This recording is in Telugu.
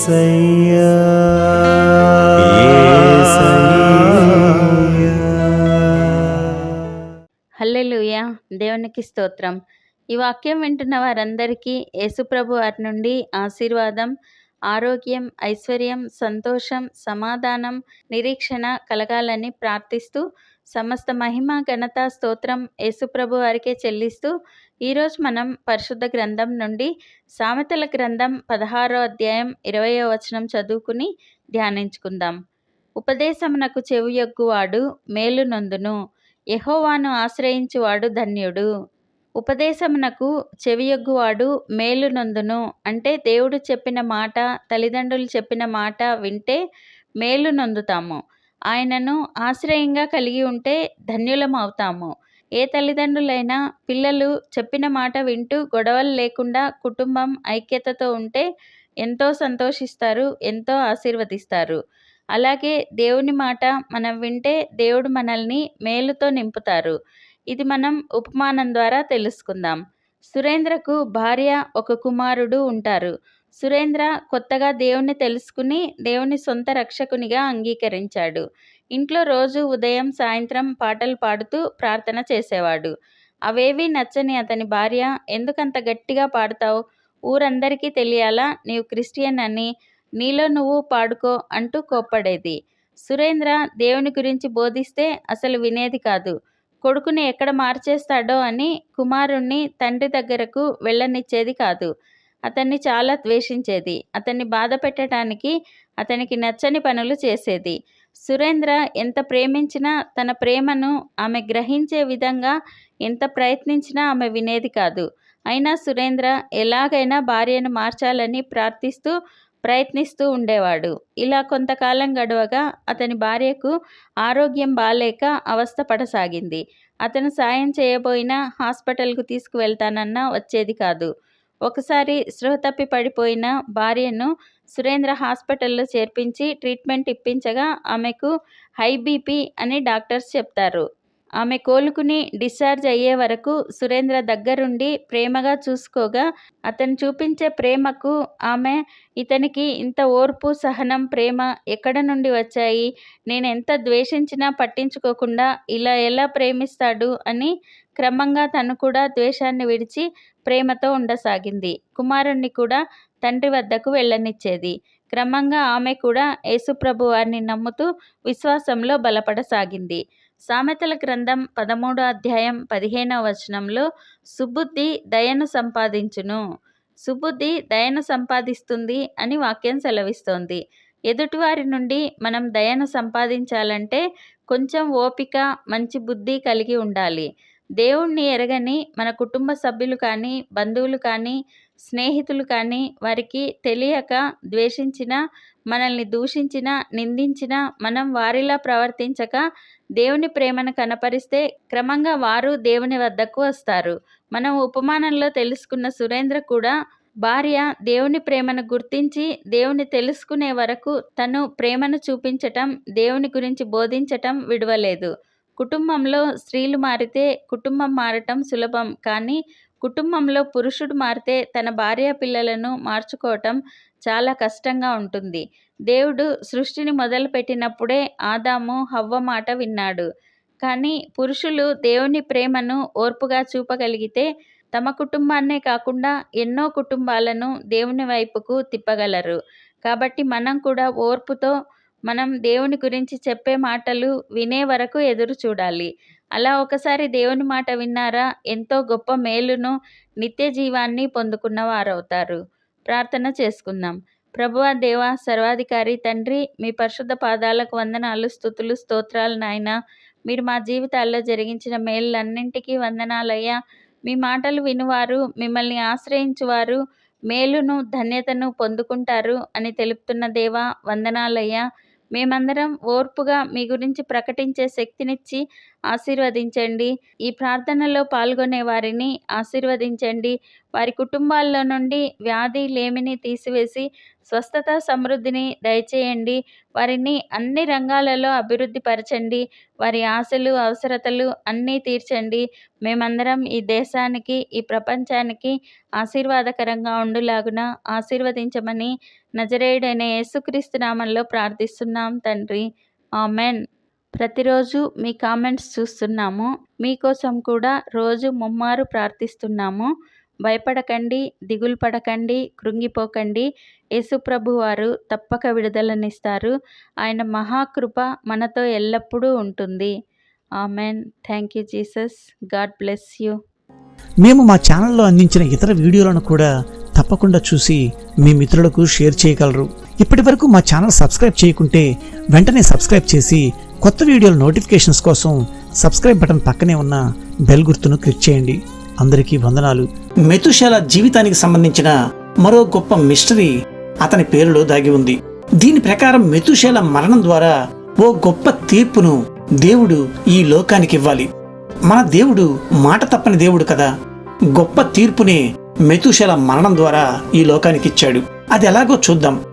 యేసయ్యా యేసయ్యా. హల్లెలూయా. దేవునికి స్తోత్రం. ఈ వాక్యం వింటున్న వారందరికీ యేసుప్రభు వారి నుండి ఆశీర్వాదం, ఆరోగ్యం, ఐశ్వర్యం, సంతోషం, సమాధానం, నిరీక్షణ కలగాలని ప్రార్థిస్తూ, సమస్త మహిమ, ఘనత, స్తోత్రం యేసుప్రభు వారికే చెల్లిస్తూ, ఈరోజు మనం పరిశుద్ధ గ్రంథం నుండి సామెతల గ్రంథం 16వ అధ్యాయం 20వ వచనం చదువుకుని ధ్యానించుకుందాం. ఉపదేశమునకు చెవియొగ్గువాడు మేలు నొందును, యెహోవాను ఆశ్రయించువాడు ధన్యుడు. ఉపదేశమునకు చెవియొగ్గువాడు మేలు నొందును అంటే దేవుడు చెప్పిన మాట, తల్లిదండ్రులు చెప్పిన మాట వింటే మేలు నొందుతాము. ఆయనను ఆశ్రయంగా కలిగి ఉంటే ధన్యులమవుతాము. ఏ తల్లిదండ్రులైనా పిల్లలు చెప్పిన మాట వింటూ గొడవలు లేకుండా కుటుంబం ఐక్యతతో ఉంటే ఎంతో సంతోషిస్తారు, ఎంతో ఆశీర్వదిస్తారు. అలాగే దేవుని మాట మనం వింటే దేవుడు మనల్ని మేలుతో నింపుతారు. ఇది మనం ఉపమానం ద్వారా తెలుసుకుందాం. సురేంద్రకు భార్య, ఒక కుమారుడు ఉంటారు. సురేంద్ర కొత్తగా దేవుణ్ణి తెలుసుకుని దేవుని సొంత రక్షకునిగా అంగీకరించాడు. ఇంట్లో రోజు ఉదయం సాయంత్రం పాటలు పాడుతూ ప్రార్థన చేసేవాడు. అవేవీ నచ్చని అతని భార్య, ఎందుకంత గట్టిగా పాడతావు, ఊరందరికీ తెలియాలా నీవు క్రిస్టియన్ అని, నీలో నువ్వు పాడుకో అంటూ కోప్పడేది. సురేంద్ర దేవుని గురించి బోధిస్తే అసలు వినేది కాదు. కొడుకుని ఎక్కడ మార్చేస్తాడో అని కుమారుణ్ణి తండ్రి దగ్గరకు వెళ్ళనిచ్చేది కాదు. అతన్ని చాలా ద్వేషించేది. అతన్ని బాధ పెట్టడానికి అతనికి నచ్చని పనులు చేసేది. సురేంద్ర ఎంత ప్రేమించినా తన ప్రేమను ఆమె గ్రహించే విధంగా ఎంత ప్రయత్నించినా ఆమె వినేది కాదు. అయినా సురేంద్ర ఎలాగైనా భార్యను మార్చాలని ప్రయత్నిస్తూ ఉండేవాడు. ఇలా కొంతకాలం గడవగా అతని భార్యకు ఆరోగ్యం బాలేక అవస్థపడసాగింది. అతను సాయం చేయబోయినా హాస్పిటల్కు తీసుకువెళ్తానన్నా వచ్చేది కాదు. ఒకసారి స్పృహ తప్పి పడిపోయిన భార్యను సురేంద్ర హాస్పిటల్లో చేర్పించి ట్రీట్మెంట్ ఇప్పించగా ఆమెకు హై బీపీ అని డాక్టర్స్ చెప్తారు. ఆమె కోలుకుని డిశ్చార్జ్ అయ్యే వరకు సురేంద్ర దగ్గరుండి ప్రేమగా చూసుకోగా అతను చూపించే ప్రేమకు ఆమె, ఇతనికి ఇంత ఓర్పు, సహనం, ప్రేమ ఎక్కడ నుండి వచ్చాయి, నేను ఎంత ద్వేషించినా పట్టించుకోకుండా ఇలా ఎలా ప్రేమిస్తాడు అని క్రమంగా తను కూడా ద్వేషాన్ని విడిచి ప్రేమతో ఉండసాగింది. కుమారుణ్ణి కూడా తండ్రి వద్దకు వెళ్ళనిచ్చేది. క్రమంగా ఆమె కూడా యేసుప్రభు వారిని నమ్ముతూ విశ్వాసంలో బలపడసాగింది. సామెతల గ్రంథం 13వ అధ్యాయం 15వ వచనంలో సుబుద్ధి దయను సంపాదించును, సుబుద్ధి దయను సంపాదిస్తుంది అని వాక్యం సెలవిస్తోంది. ఎదుటివారి నుండి మనం దయను సంపాదించాలంటే కొంచెం ఓపిక, మంచి బుద్ధి కలిగి ఉండాలి. దేవుణ్ణి ఎరగని మన కుటుంబ సభ్యులు కానీ, బంధువులు కానీ, స్నేహితులు కానీ వారికి తెలియక ద్వేషించినా, మనల్ని దూషించినా, నిందించినా మనం వారిలా ప్రవర్తించక దేవుని ప్రేమను కనపరిస్తే క్రమంగా వారు దేవుని వద్దకు వస్తారు. మనం ఉపమానంలో తెలుసుకున్న సురేంద్ర కూడా భార్య దేవుని ప్రేమను గుర్తించి దేవుని తెలుసుకునే వరకు తను ప్రేమను చూపించటం, దేవుని గురించి బోధించటం విడవలేదు. కుటుంబంలో స్త్రీలు మారితే కుటుంబం మారటం సులభం, కానీ కుటుంబంలో పురుషుడు మారితే తన భార్య పిల్లలను మార్చుకోవటం చాలా కష్టంగా ఉంటుంది. దేవుడు సృష్టిని మొదలుపెట్టినప్పుడే ఆదాము, హవ్వ మాట విన్నాడు. కానీ పురుషులు దేవుని ప్రేమను ఓర్పుగా చూపగలిగితే తమ కుటుంబాన్నే కాకుండా ఎన్నో కుటుంబాలను దేవుని వైపుకు తిప్పగలరు. కాబట్టి మనం కూడా ఓర్పుతో మనం దేవుని గురించి చెప్పే మాటలు వినే వరకు ఎదురు చూడాలి. అలా ఒకసారి దేవుని మాట విన్నారా ఎంతో గొప్ప మేలును, నిత్య జీవాన్ని పొందుకున్న వారవుతారు. ప్రార్థన చేసుకుందాం. ప్రభువా, దేవా, సర్వాధికారి తండ్రి, మీ పరిశుద్ధ పాదాలకు వందనాలు, స్తుతులు, స్తోత్రాలు నాయనా. మీరు మా జీవితాల్లో జరిగించిన మేలులన్నింటికీ వందనాలయ్యా. మీ మాటలు వినువారు, మిమ్మల్ని ఆశ్రయించువారు మేలును, ధన్యతను పొందుకుంటారు అని తెలుపుతున్న దేవా వందనాలయ్యా. మేమందరం ఓర్పుగా మీ గురించి ప్రకటించే శక్తినిచ్చి ఆశీర్వదించండి. ఈ ప్రార్థనలో పాల్గొనే వారిని ఆశీర్వదించండి. వారి కుటుంబాల్లో నుండి వ్యాధి లేమిని తీసివేసి స్వస్థత సమృద్ధిని దయచేయండి. వారిని అన్ని రంగాలలో అభివృద్ధి పరచండి. వారి ఆశలు అవసరతలు అన్నీ తీర్చండి. మేమందరం ఈ దేశానికి ఈ ప్రపంచానికి ఆశీర్వాదకరంగా ఉండులాగున ఆశీర్వదించమని నజరేయుడైన యేసుక్రీస్తు నామంలో ప్రార్థిస్తున్నాం తండ్రి. ఆమెన్. ప్రతిరోజు మీ కామెంట్స్ చూస్తున్నాము. మీకోసం కూడా రోజు ముమ్మారు ప్రార్థిస్తున్నాము. భయపడకండి, దిగులు పడకండి, కృంగిపోకండి. యేసుప్రభు వారు తప్పక విడుదలనిస్తారు. ఆయన మహాకృప మనతో ఎల్లప్పుడూ ఉంటుంది. Amen. Thank you Jesus. God bless you. మేము మా ఛానల్లో అందించిన ఇతర వీడియోలను కూడా తప్పకుండా చూసి మీ మిత్రులకు షేర్ చేయగలరు. ఇప్పటివరకు మా ఛానల్ సబ్స్క్రైబ్ చేయకుంటే వెంటనే సబ్స్క్రైబ్ చేసి కొత్త వీడియోల నోటిఫికేషన్స్ కోసం సబ్స్క్రైబ్ బటన్ పక్కనే ఉన్న బెల్ గుర్తును క్లిక్ చేయండి. అందరికీ వందనాలు. మెతుషెల జీవితానికి సంబంధించిన మరో గొప్ప మిస్టరీ అతని పేరులో దాగి ఉంది. దీని ప్రకారం మెతుషెల మరణం ద్వారా ఓ గొప్ప తీర్పును దేవుడు ఈ లోకానికి ఇవ్వాలి. మన దేవుడు మాట తప్పని దేవుడు కదా. గొప్ప తీర్పునే మెతుషెల మరణం ద్వారా ఈ లోకానికి ఇచ్చాడు. అది ఎలాగో చూద్దాం.